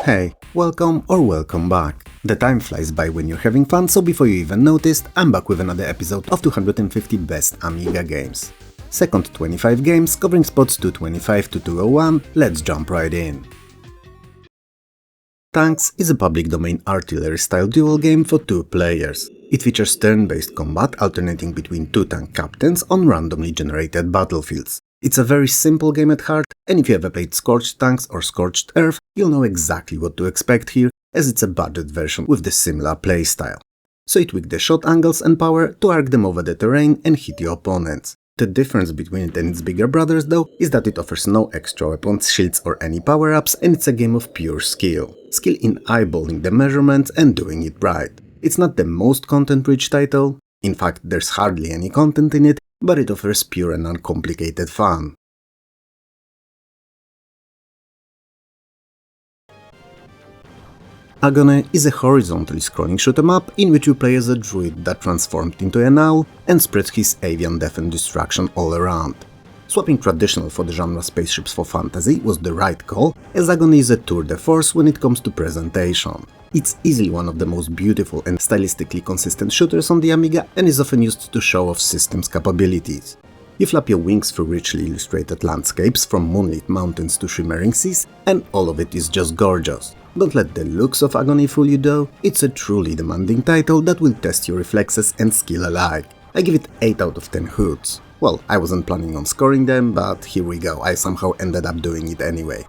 Hey, welcome or welcome back. The time flies by when you're having fun, so before you even noticed, I'm back with another episode of 250 best Amiga games. Second 25 games, covering spots 225 to 201, let's jump right in. Tanx is a public domain artillery-style duel game for 2 players. It features turn-based combat alternating between 2 tank captains on randomly generated battlefields. It's a very simple game at heart, and if you ever played Scorched Tanks or Scorched Earth, you'll know exactly what to expect here, as it's a budget version with the similar playstyle. So you tweak the shot angles and power to arc them over the terrain and hit your opponents. The difference between it and its bigger brothers though is that it offers no extra weapons, shields or any power-ups, and it's a game of pure skill. Skill in eyeballing the measurements and doing it right. It's not the most content-rich title, in fact there's hardly any content in it, but it offers pure and uncomplicated fun. Agony is a horizontally scrolling shoot-em-up in which you play as a druid that transformed into an owl and spreads his avian death and destruction all around. Swapping traditional for the genre spaceships for fantasy was the right call, as Agony is a tour de force when it comes to presentation. It's easily one of the most beautiful and stylistically consistent shooters on the Amiga and is often used to show off system's capabilities. You flap your wings through richly illustrated landscapes from moonlit mountains to shimmering seas, and all of it is just gorgeous. Don't let the looks of Agony fool you though, it's a truly demanding title that will test your reflexes and skill alike. I give it 8 out of 10 hoots. Well, I wasn't planning on scoring them, but here we go, I somehow ended up doing it anyway.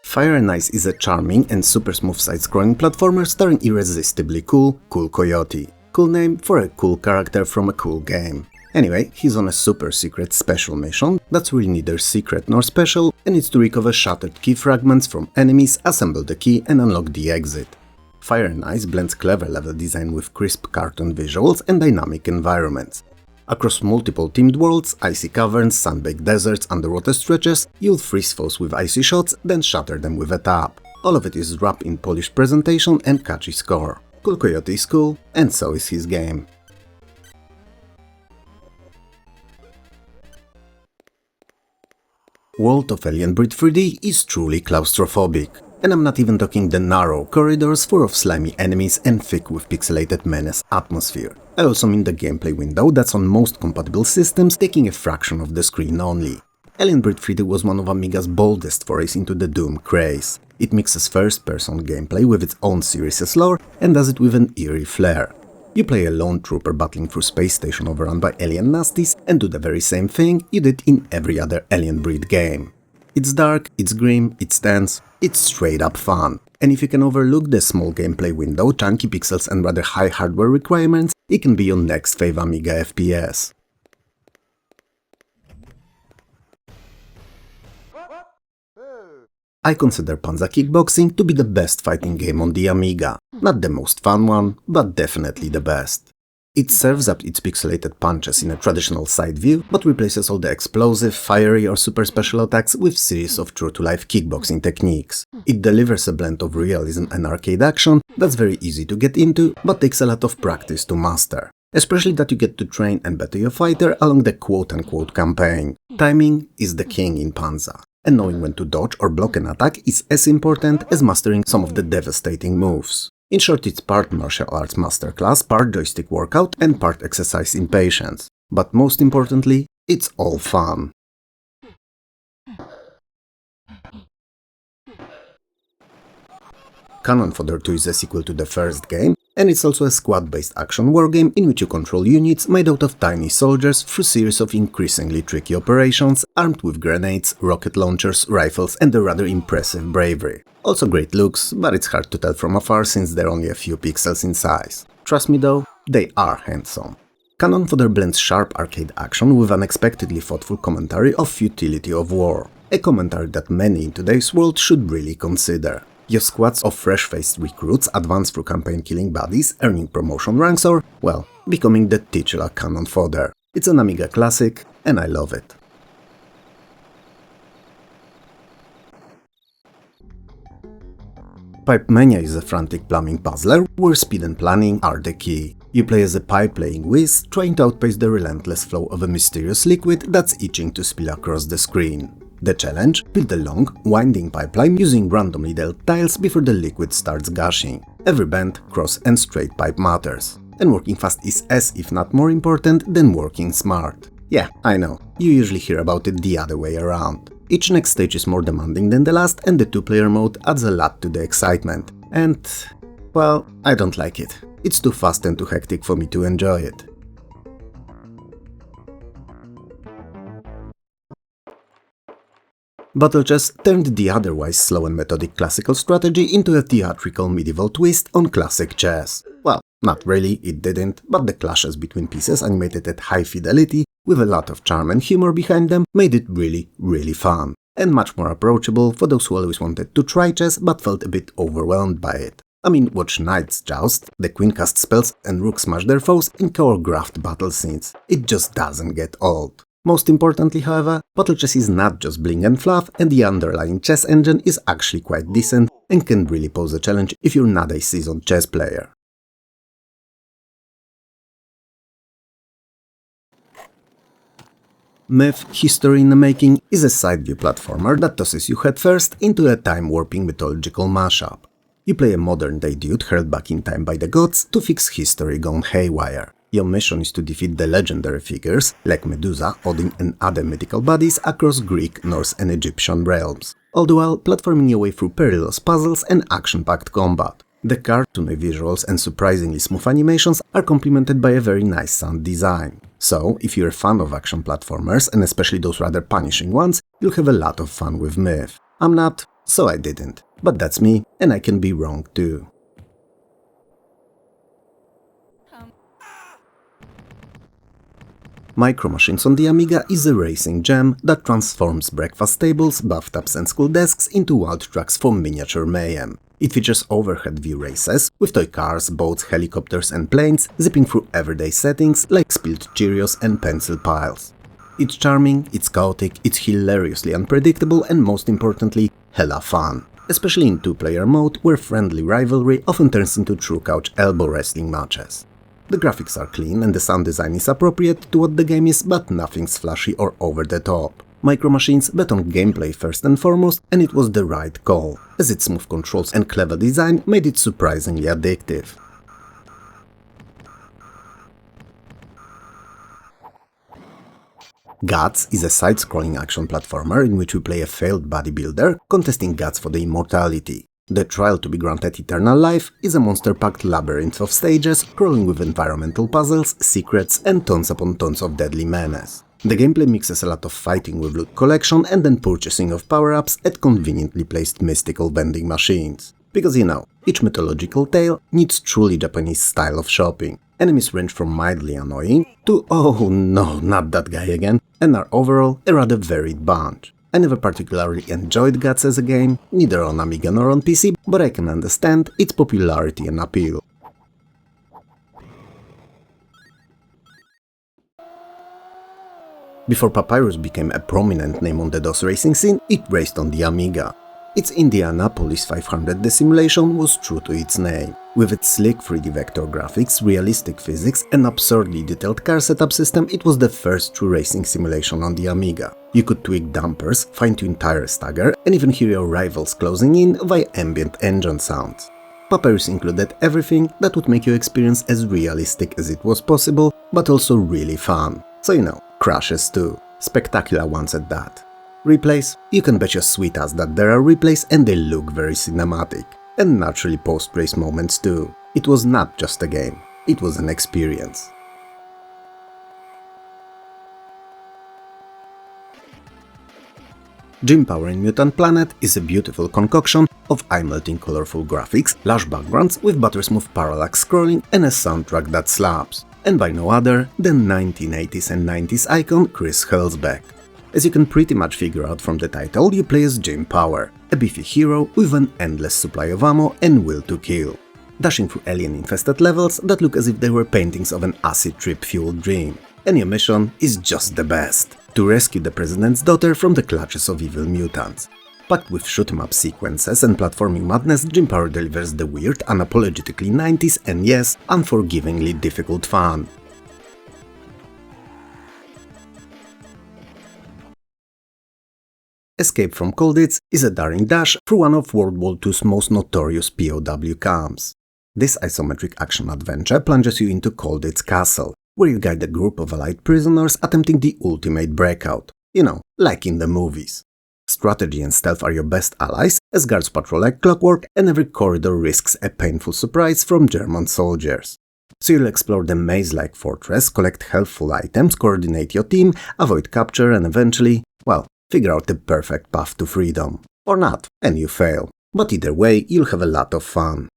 Fire and Ice is a charming and super smooth side-scrolling platformer starring irresistibly cool Coyote. Cool name for a cool character from a cool game. Anyway, he's on a super secret special mission that's really neither secret nor special and it's to recover shattered key fragments from enemies, assemble the key and unlock the exit. Fire and Ice blends clever level design with crisp cartoon visuals and dynamic environments. Across multiple themed worlds, icy caverns, sun-baked deserts, underwater stretches, you'll freeze foes with icy shots, then shatter them with a tap. All of it is wrapped in polished presentation and catchy score. Cool Coyote is cool, and so is his game. World of Alien Breed 3D is truly claustrophobic. And I'm not even talking the narrow corridors full of slimy enemies and thick with pixelated menace atmosphere. I also mean the gameplay window that's on most compatible systems, taking a fraction of the screen only. Alien Breed 3D was one of Amiga's boldest forays into the Doom craze. It mixes first-person gameplay with its own series' lore and does it with an eerie flair. You play a lone trooper battling through space station overrun by alien nasties and do the very same thing you did in every other Alien Breed game. It's dark, it's grim, it's tense, it's straight up fun. And if you can overlook the small gameplay window, chunky pixels and rather high hardware requirements, it can be your next fave Amiga FPS. I consider Panza Kickboxing to be the best fighting game on the Amiga. Not the most fun one, but definitely the best. It serves up its pixelated punches in a traditional side view, but replaces all the explosive, fiery or super special attacks with series of true-to-life kickboxing techniques. It delivers a blend of realism and arcade action that's very easy to get into, but takes a lot of practice to master. Especially that you get to train and better your fighter along the quote-unquote campaign. Timing is the king in Panza, and knowing when to dodge or block an attack is as important as mastering some of the devastating moves. In short, it's part martial arts masterclass, part joystick workout and part exercise in patience. But most importantly, it's all fun. Fodder 2 is a sequel to the first game, and it's also a squad-based action wargame in which you control units made out of tiny soldiers through a series of increasingly tricky operations, armed with grenades, rocket launchers, rifles and a rather impressive bravery. Also great looks, but it's hard to tell from afar since they're only a few pixels in size. Trust me though, they are handsome. Fodder blends sharp arcade action with unexpectedly thoughtful commentary of futility of war. A commentary that many in today's world should really consider. Your squads of fresh-faced recruits advance through campaign-killing buddies, earning promotion ranks or, well, becoming the titular Cannon Fodder. It's an Amiga classic, and I love it. Pipe Mania is a frantic plumbing puzzler where speed and planning are the key. You play as a pipe-laying Wiz, trying to outpace the relentless flow of a mysterious liquid that's itching to spill across the screen. The challenge? Build a long, winding pipeline using randomly dealt tiles before the liquid starts gushing. Every bend, cross and straight pipe matters. And working fast is as, if not more important, than working smart. Yeah, I know, you usually hear about it the other way around. Each next stage is more demanding than the last, and the two-player mode adds a lot to the excitement. And, well, I don't like it. It's too fast and too hectic for me to enjoy it. Battle chess turned the otherwise slow and methodic classical strategy into a theatrical medieval twist on classic chess. Well, not really, it didn't, but the clashes between pieces animated at high fidelity, with a lot of charm and humor behind them, made it really fun. And much more approachable for those who always wanted to try chess but felt a bit overwhelmed by it. I mean, watch knights joust, the queen cast spells and rook smash their foes in choreographed battle scenes. It just doesn't get old. Most importantly, however, battle chess is not just bling and fluff, and the underlying chess engine is actually quite decent and can really pose a challenge if you're not a seasoned chess player. Myth, History in the Making is a side-view platformer that tosses you headfirst into a time-warping mythological mashup. You play a modern-day dude hurled back in time by the gods to fix history gone haywire. Your mission is to defeat the legendary figures, like Medusa, Odin and other mythical bodies across Greek, Norse and Egyptian realms, all the while platforming your way through perilous puzzles and action-packed combat. The cartoony visuals and surprisingly smooth animations are complemented by a very nice sound design. So, if you're a fan of action platformers, and especially those rather punishing ones, you'll have a lot of fun with Myth. I'm not, so I didn't. But that's me, and I can be wrong too. Micro Machines on the Amiga is a racing gem that transforms breakfast tables, bathtubs and school desks into wild tracks for miniature mayhem. It features overhead view races, with toy cars, boats, helicopters and planes zipping through everyday settings like spilled Cheerios and pencil piles. It's charming, it's chaotic, it's hilariously unpredictable and most importantly, hella fun. Especially in two-player mode, where friendly rivalry often turns into true couch elbow wrestling matches. The graphics are clean and the sound design is appropriate to what the game is, but nothing's flashy or over the top. Micro Machines bet on gameplay first and foremost, and it was the right call, as its smooth controls and clever design made it surprisingly addictive. Guts is a side-scrolling action platformer in which we play a failed bodybuilder contesting guts for the immortality. The trial to be granted eternal life is a monster-packed labyrinth of stages crawling with environmental puzzles, secrets and tons upon tons of deadly menace. The gameplay mixes a lot of fighting with loot collection and then purchasing of power-ups at conveniently placed mystical vending machines. Because you know, each mythological tale needs truly Japanese style of shopping. Enemies range from mildly annoying to oh no, not that guy again, and are overall a rather varied bunch. I never particularly enjoyed Guts as a game, neither on Amiga nor on PC, but I can understand its popularity and appeal. Before Papyrus became a prominent name on the DOS racing scene, it raced on the Amiga. Its Indianapolis 500D simulation was true to its name. With its slick 3D vector graphics, realistic physics and absurdly detailed car setup system, it was the first true racing simulation on the Amiga. You could tweak dampers, fine-tune tire stagger and even hear your rivals closing in via ambient engine sounds. Papyrus included everything that would make your experience as realistic as it was possible, but also really fun. So you know, crashes too. Spectacular ones at that. Replays? You can bet your sweet ass that there are replays and they look very cinematic. And naturally post-race moments too. It was not just a game, it was an experience. Gym Power in Mutant Planet is a beautiful concoction of eye-melting colorful graphics, lush backgrounds with buttersmooth parallax scrolling and a soundtrack that slaps. And by no other than 1980s and 90s icon Chris Hülsbeck. As you can pretty much figure out from the title, you play as Gym Power, a beefy hero with an endless supply of ammo and will to kill, dashing through alien-infested levels that look as if they were paintings of an acid trip-fueled dream. And your mission is just the best: to rescue the president's daughter from the clutches of evil mutants. Packed with shoot-em-up sequences and platforming madness, Jim Power delivers the weird, unapologetically 90s and yes, unforgivingly difficult fun. Escape from Colditz is a daring dash through one of World War II's most notorious POW camps. This isometric action-adventure plunges you into Colditz Castle, where you guide a group of Allied prisoners attempting the ultimate breakout. You know, like in the movies. Strategy and stealth are your best allies, as guards patrol like clockwork and every corridor risks a painful surprise from German soldiers. So you'll explore the maze-like fortress, collect helpful items, coordinate your team, avoid capture and eventually, well, figure out the perfect path to freedom. Or not, and you fail. But either way, you'll have a lot of fun.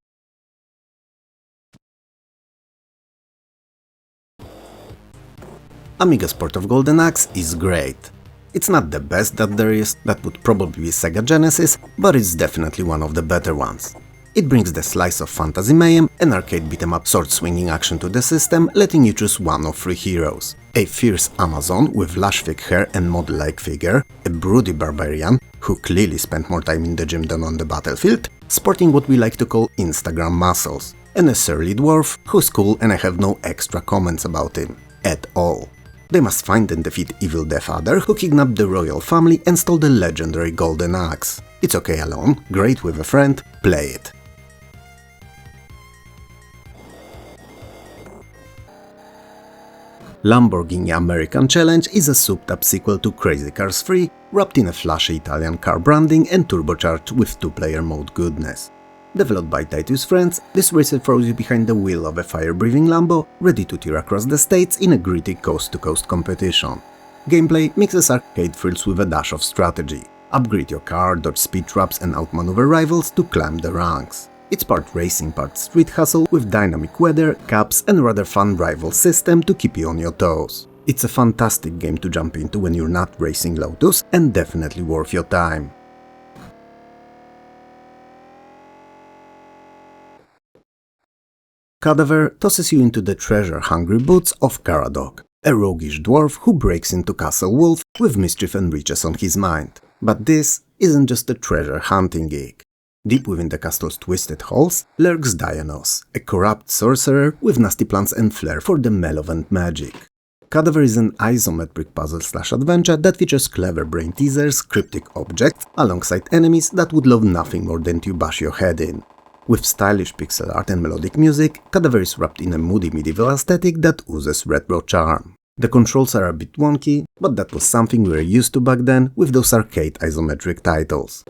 Amiga's port of Golden Axe is great. It's not the best that there is, that would probably be Sega Genesis, but it's definitely one of the better ones. It brings the slice of fantasy mayhem and arcade beat-em-up sword-swinging action to the system, letting you choose one of three heroes. A fierce Amazon with lush thick hair and model-like figure, a broody barbarian, who clearly spent more time in the gym than on the battlefield, sporting what we like to call Instagram muscles, and a surly dwarf who's cool and I have no extra comments about him. At all. They must find and defeat evil the Fodder, who kidnapped the royal family and stole the legendary Golden Axe. It's okay alone, great with a friend, play it. Lamborghini American Challenge is a souped-up sequel to Crazy Cars 3, wrapped in a flashy Italian car branding and turbocharged with two-player mode goodness. Developed by Titus Friends, this racer throws you behind the wheel of a fire-breathing Lambo, ready to tear across the states in a gritty coast-to-coast competition. Gameplay mixes arcade thrills with a dash of strategy. Upgrade your car, dodge speed traps and outmaneuver rivals to climb the ranks. It's part racing, part street hustle with dynamic weather, caps and rather fun rival system to keep you on your toes. It's a fantastic game to jump into when you're not racing Lotus and definitely worth your time. Cadaver tosses you into the treasure-hungry boots of Caradog, a roguish dwarf who breaks into Castle Wolf with mischief and riches on his mind. But this isn't just a treasure-hunting gig. Deep within the castle's twisted halls lurks Dionysos, a corrupt sorcerer with nasty plans and flair for the malevolent magic. Cadaver is an isometric puzzle/adventure that features clever brain teasers, cryptic objects, alongside enemies that would love nothing more than to bash your head in. With stylish pixel art and melodic music, Cadaver is wrapped in a moody medieval aesthetic that oozes retro charm. The controls are a bit wonky, but that was something we were used to back then with those arcade isometric titles.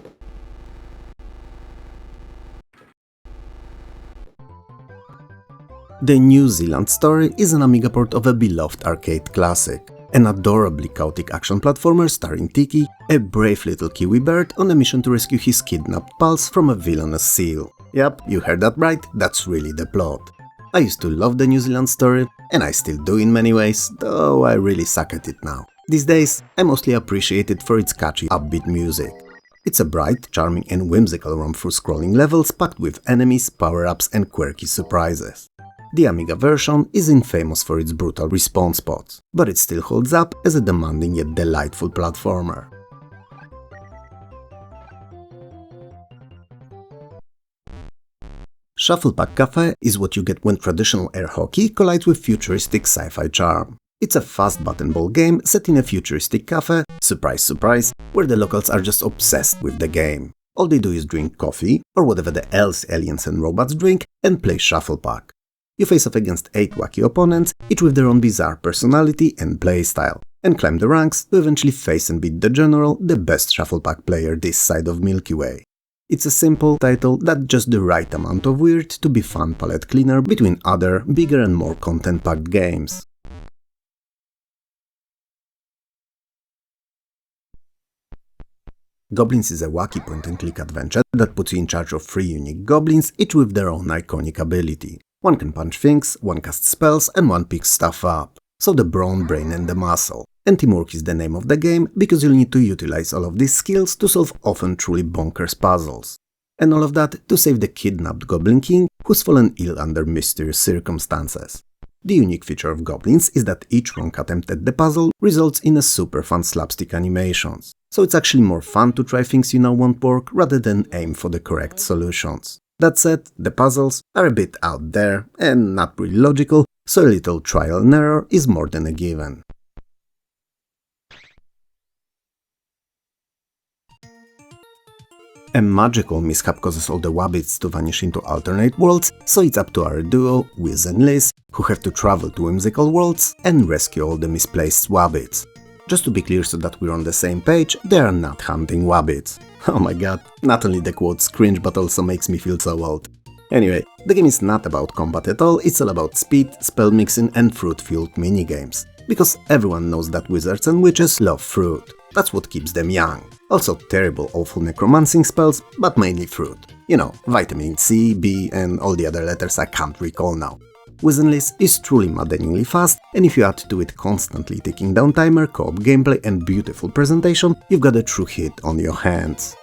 The Newzealand Story is an Amiga port of a beloved arcade classic. An adorably chaotic action platformer starring Tiki, a brave little Kiwi bird on a mission to rescue his kidnapped pals from a villainous seal. Yep, you heard that right, that's really the plot. I used to love the Newzealand Story, and I still do in many ways, though I really suck at it now. These days, I mostly appreciate it for its catchy, upbeat music. It's a bright, charming and whimsical romp through scrolling levels packed with enemies, power-ups and quirky surprises. The Amiga version is infamous for its brutal respawn spots, but it still holds up as a demanding yet delightful platformer. Shufflepuck Cafe is what you get when traditional air hockey collides with futuristic sci-fi charm. It's a fast button ball game set in a futuristic cafe, surprise surprise, where the locals are just obsessed with the game. All they do is drink coffee, or whatever the else aliens and robots drink, and play Shufflepuck. You face off against 8 wacky opponents, each with their own bizarre personality and playstyle, and climb the ranks to eventually face and beat the general, the best Shufflepuck player this side of Milky Way. It's a simple title that's just the right amount of weird to be fun palette cleaner between other, bigger and more content-packed games. Gobliiins is a wacky point-and-click adventure that puts you in charge of 3 unique goblins, each with their own iconic ability. One can punch things, one casts spells, and one picks stuff up. So the brawn, brain and the muscle. And teamwork is the name of the game, because you'll need to utilize all of these skills to solve often truly bonkers puzzles. And all of that to save the kidnapped Goblin King, who's fallen ill under mysterious circumstances. The unique feature of Gobliiins is that each wrong attempt at the puzzle results in a super fun slapstick animations. So it's actually more fun to try things you know won't work rather than aim for the correct solutions. That said, the puzzles are a bit out there and not really logical, so a little trial and error is more than a given. A magical mishap causes all the Wabbits to vanish into alternate worlds, so it's up to our duo, Wiz'n'Liz, who have to travel to whimsical worlds and rescue all the misplaced Wabbits. Just to be clear so that we're on the same page, they are not hunting Wabbits. Oh my god, not only the quotes cringe but also makes me feel so old. Anyway, the game is not about combat at all, it's all about speed, spell mixing and fruit-fueled minigames. Because everyone knows that wizards and witches love fruit. That's what keeps them young. Also terrible, awful necromancing spells, but mainly fruit. You know, vitamin C, B and all the other letters I can't recall now. Wiz'n'Liz is truly maddeningly fast, and if you add to it constantly ticking down timer, co-op gameplay and beautiful presentation, you've got a true hit on your hands.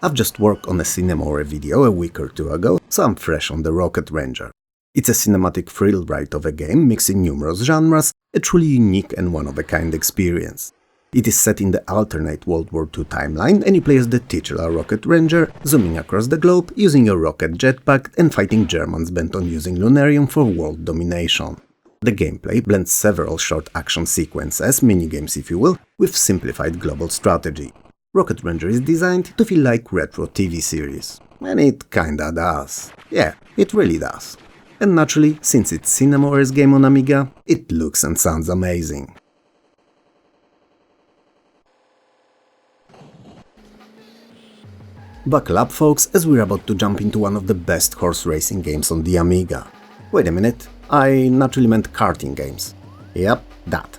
I've just worked on a Cinemore video a week or two ago, so I'm fresh on the Rocket Ranger. It's a cinematic thrill ride of a game mixing numerous genres, a truly unique and one-of-a-kind experience. It is set in the alternate World War II timeline, and you play as the titular Rocket Ranger, zooming across the globe, using a rocket jetpack and fighting Germans bent on using Lunarium for world domination. The gameplay blends several short action sequences, minigames if you will, with simplified global strategy. Rocket Ranger is designed to feel like retro TV series. And it kinda does. Yeah, it really does. And naturally, since it's Cinemore's game on Amiga, it looks and sounds amazing. Buckle up folks, as we're about to jump into one of the best horse racing games on the Amiga. Wait a minute, I naturally meant karting games. Yep, that.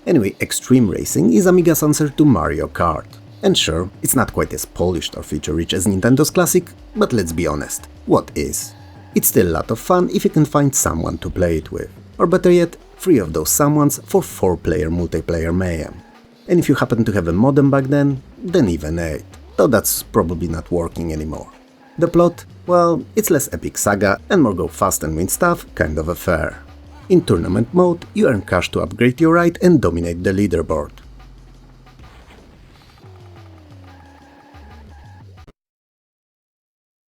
Anyway, Xtrem3 Racing is Amiga's answer to Mario Kart. And sure, it's not quite as polished or feature-rich as Nintendo's classic, but let's be honest, what is? It's still a lot of fun if you can find someone to play it with. Or better yet, 3 of those someones for 4-player multiplayer mayhem. And if you happen to have a modem back then even 8. Though that's probably not working anymore. The plot? Well, it's less epic saga and more go fast and win stuff kind of affair. In tournament mode, you earn cash to upgrade your ride and dominate the leaderboard.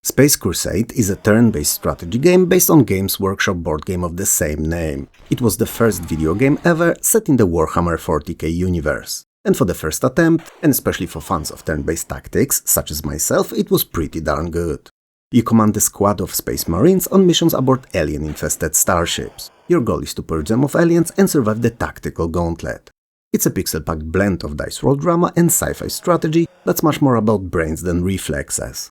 Space Crusade is a turn-based strategy game based on Games Workshop board game of the same name. It was the first video game ever set in the Warhammer 40k universe. And for the first attempt, and especially for fans of turn-based tactics, such as myself, it was pretty darn good. You command a squad of space marines on missions aboard alien-infested starships. Your goal is to purge them of aliens and survive the tactical gauntlet. It's a pixel-packed blend of dice roll drama and sci-fi strategy that's much more about brains than reflexes.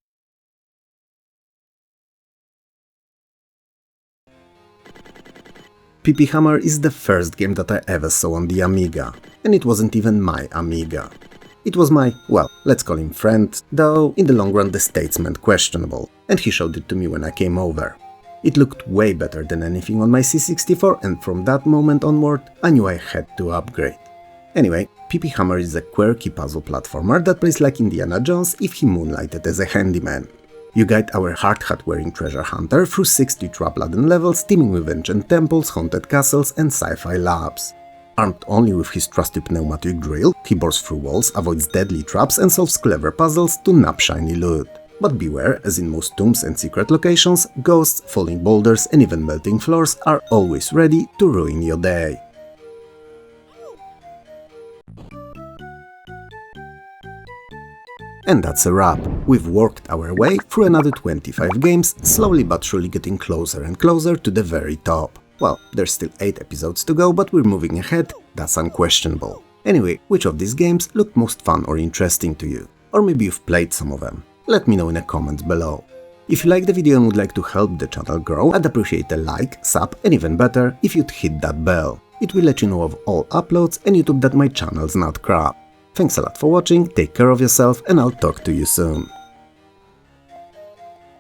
PP Hammer is the first game that I ever saw on the Amiga, and it wasn't even my Amiga. It was my, well, let's call him friend, though in the long run the states meant questionable, and he showed it to me when I came over. It looked way better than anything on my C64, and from that moment onward I knew I had to upgrade. Anyway, PP Hammer is a quirky puzzle platformer that plays like Indiana Jones if he moonlighted as a handyman. You guide our hard hat-wearing treasure hunter through 60 trap-laden levels teeming with ancient temples, haunted castles and sci-fi labs. Armed only with his trusty pneumatic drill, he bores through walls, avoids deadly traps and solves clever puzzles to nab shiny loot. But beware, as in most tombs and secret locations, ghosts, falling boulders and even melting floors are always ready to ruin your day. And that's a wrap. We've worked our way through another 25 games, slowly but surely getting closer and closer to the very top. Well, there's still 8 episodes to go, but we're moving ahead, that's unquestionable. Anyway, which of these games looked most fun or interesting to you? Or maybe you've played some of them? Let me know in the comments below. If you liked the video and would like to help the channel grow, I'd appreciate a like, sub and even better if you'd hit that bell. It will let you know of all uploads and YouTube that my channel's not crap. Thanks a lot for watching, take care of yourself and I'll talk to you soon.